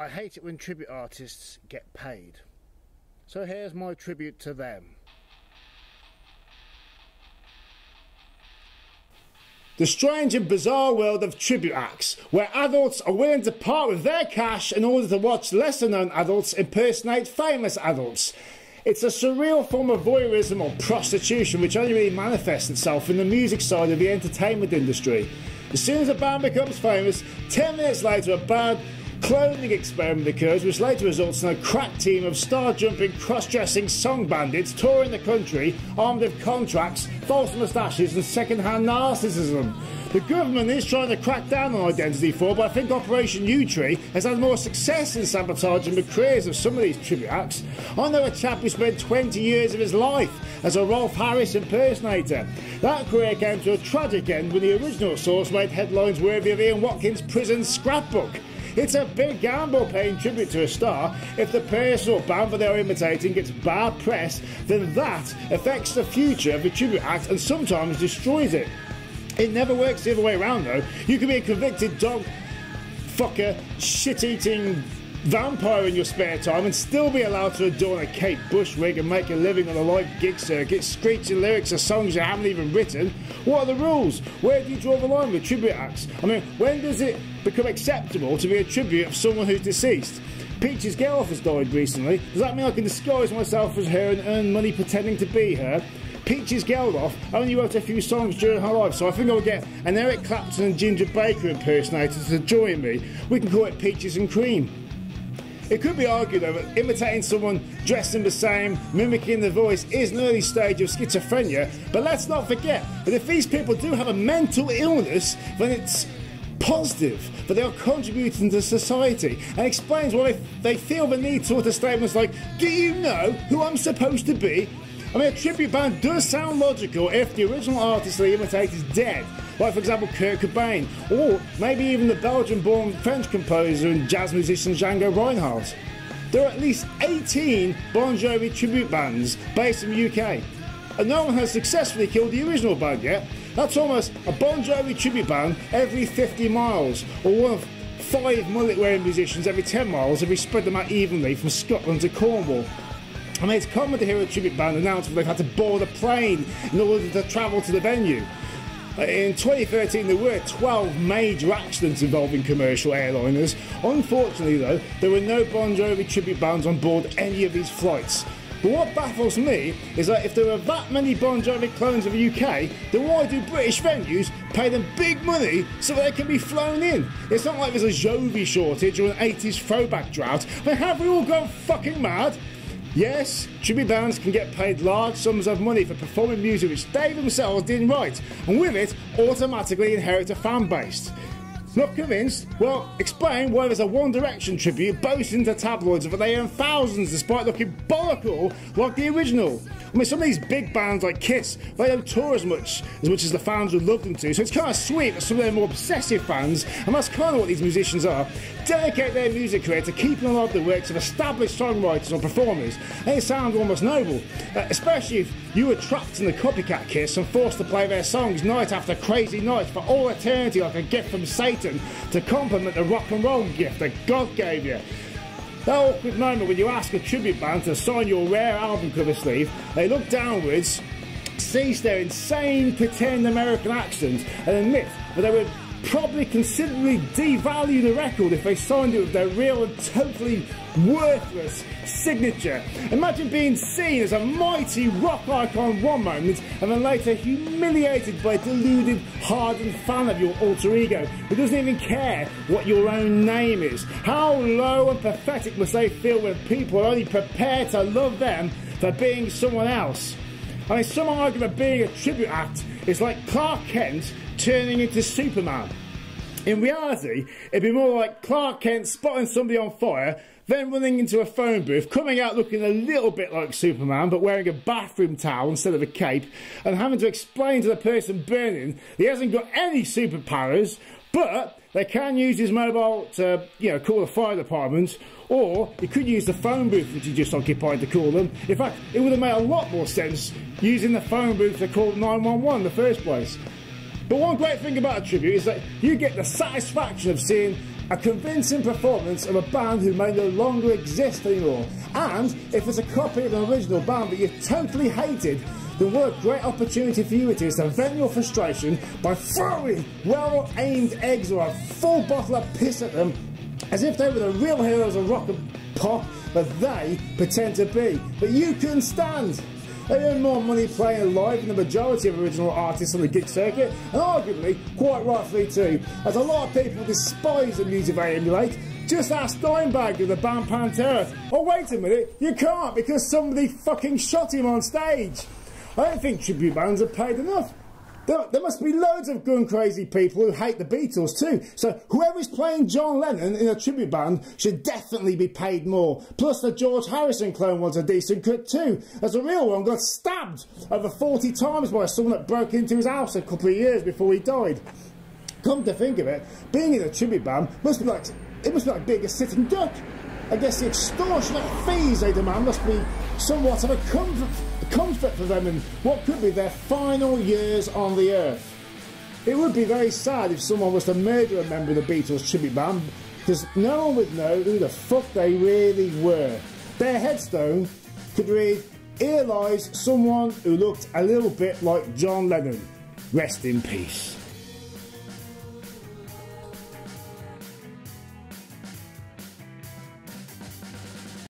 I hate it when tribute artists get paid. So here's my tribute to them. The strange and bizarre world of tribute acts, where adults are willing to part with their cash in order to watch lesser known adults impersonate famous adults. It's a surreal form of voyeurism or prostitution which only really manifests itself in the music side of the entertainment industry. As soon as a band becomes famous, 10 minutes later a bad cloning experiment occurs which later results in a crack team of star-jumping, cross-dressing song bandits touring the country armed with contracts, false moustaches and second-hand narcissism. The government is trying to crack down on identity fraud, but I think Operation U-Tree has had more success in sabotaging the careers of some of these tribute acts. I know a chap who spent 20 years of his life as a Rolf Harris impersonator. That career came to a tragic end when the original source made headlines worthy of Ian Watkins' prison scrapbook. It's a big gamble paying tribute to a star. If the person or band that they're imitating gets bad press, then that affects the future of the tribute act and sometimes destroys it. It never works the other way around though. You can be a convicted dog fucker, shit-eating vampire in your spare time and still be allowed to adorn a Kate Bush wig and make a living on a live gig circuit, screeching lyrics of songs you haven't even written. What are the rules? Where do you draw the line with tribute acts? I mean, when does it become acceptable to be a tribute of someone who's deceased? Peaches Geldof has died recently. Does that mean I can disguise myself as her and earn money pretending to be her? Peaches Geldof only wrote a few songs during her life, so I think I'll get an Eric Clapton and Ginger Baker impersonator to join me. We can call it Peaches and Cream. It could be argued though that imitating someone dressed in the same, mimicking the voice, is an early stage of schizophrenia, but let's not forget that if these people do have a mental illness, then it's positive that they are contributing to society, and explains why they feel the need to utter statements like, "Do you know who I'm supposed to be?" I mean, a tribute band does sound logical if the original artist they imitate is dead, like for example Kurt Cobain, or maybe even the Belgian-born French composer and jazz musician Django Reinhardt. There are at least 18 Bon Jovi tribute bands based in the UK, and no one has successfully killed the original band yet. That's almost a Bon Jovi tribute band every 50 miles, or one of 5 mullet-wearing musicians every 10 miles if we spread them out evenly from Scotland to Cornwall. I mean, it's common to hear a tribute band announce that they've had to board a plane in order to travel to the venue. In 2013 there were 12 major accidents involving commercial airliners. Unfortunately though, there were no Bon Jovi tribute bands on board any of these flights. But what baffles me is that if there are that many Bon Jovi clones of the UK, then why do British venues pay them big money so that they can be flown in? It's not like there's a Jovi shortage or an 80s throwback drought. I mean, have we all gone fucking mad? Yes, tribute bands can get paid large sums of money for performing music which they themselves didn't write, and with it automatically inherit a fan base. Not convinced? Well, explain why there's a One Direction tribute boasting to tabloids that they earn thousands despite looking bollockal like the original. I mean, some of these big bands like Kiss, they don't tour as much as the fans would love them to, so it's kind of sweet that some of their more obsessive fans, and that's kind of what these musicians are, dedicate their music career to keeping alive the works of established songwriters or performers, and it sounds almost noble, especially if you were trapped in the copycat Kiss and forced to play their songs night after crazy night for all eternity like a gift from Satan to complement the rock and roll gift that God gave you. That awkward moment when you ask a tribute band to sign your rare album cover sleeve, they look downwards, cease their insane pretend American accent and admit that they would probably considerably devalue the record if they signed it with their real and totally worthless signature. Imagine being seen as a mighty rock icon one moment and then later humiliated by a deluded, hardened fan of your alter ego who doesn't even care what your own name is. How low and pathetic must they feel when people are only prepared to love them for being someone else? I mean, some argue that being a tribute act is like Clark Kent turning into Superman. In reality, it'd be more like Clark Kent spotting somebody on fire, then running into a phone booth, coming out looking a little bit like Superman but wearing a bathroom towel instead of a cape, and having to explain to the person burning he hasn't got any superpowers, but they can use his mobile to, call the fire department, or he could use the phone booth which he just occupied to call them. In fact, it would have made a lot more sense using the phone booth to call 911 in the first place. But one great thing about a tribute is that you get the satisfaction of seeing a convincing performance of a band who may no longer exist anymore. And if it's a copy of an original band that you totally hated, then what a great opportunity for you it is to vent your frustration by throwing well-aimed eggs or a full bottle of piss at them, as if they were the real heroes of rock and pop that they pretend to be. But you couldn't stand. They earn more money playing live than the majority of original artists on the gig circuit, and arguably, quite rightfully too, as a lot of people despise the music they emulate. Just ask Steinbach of the band Pantera. Oh wait a minute, you can't because somebody fucking shot him on stage. I don't think tribute bands are paid enough. There must be loads of gun-crazy people who hate the Beatles too, so whoever's playing John Lennon in a tribute band should definitely be paid more. Plus the George Harrison clone wants a decent cut too, as the real one got stabbed over 40 times by someone that broke into his house a couple of years before he died. Come to think of it, being in a tribute band must be like being a sitting duck. I guess the extortionate fees they demand must be somewhat of a comfort for them in what could be their final years on the earth. It would be very sad if someone was to murder a member of the Beatles tribute band, because no one would know who the fuck they really were. Their headstone could read, "Here lies someone who looked a little bit like John Lennon. Rest in peace."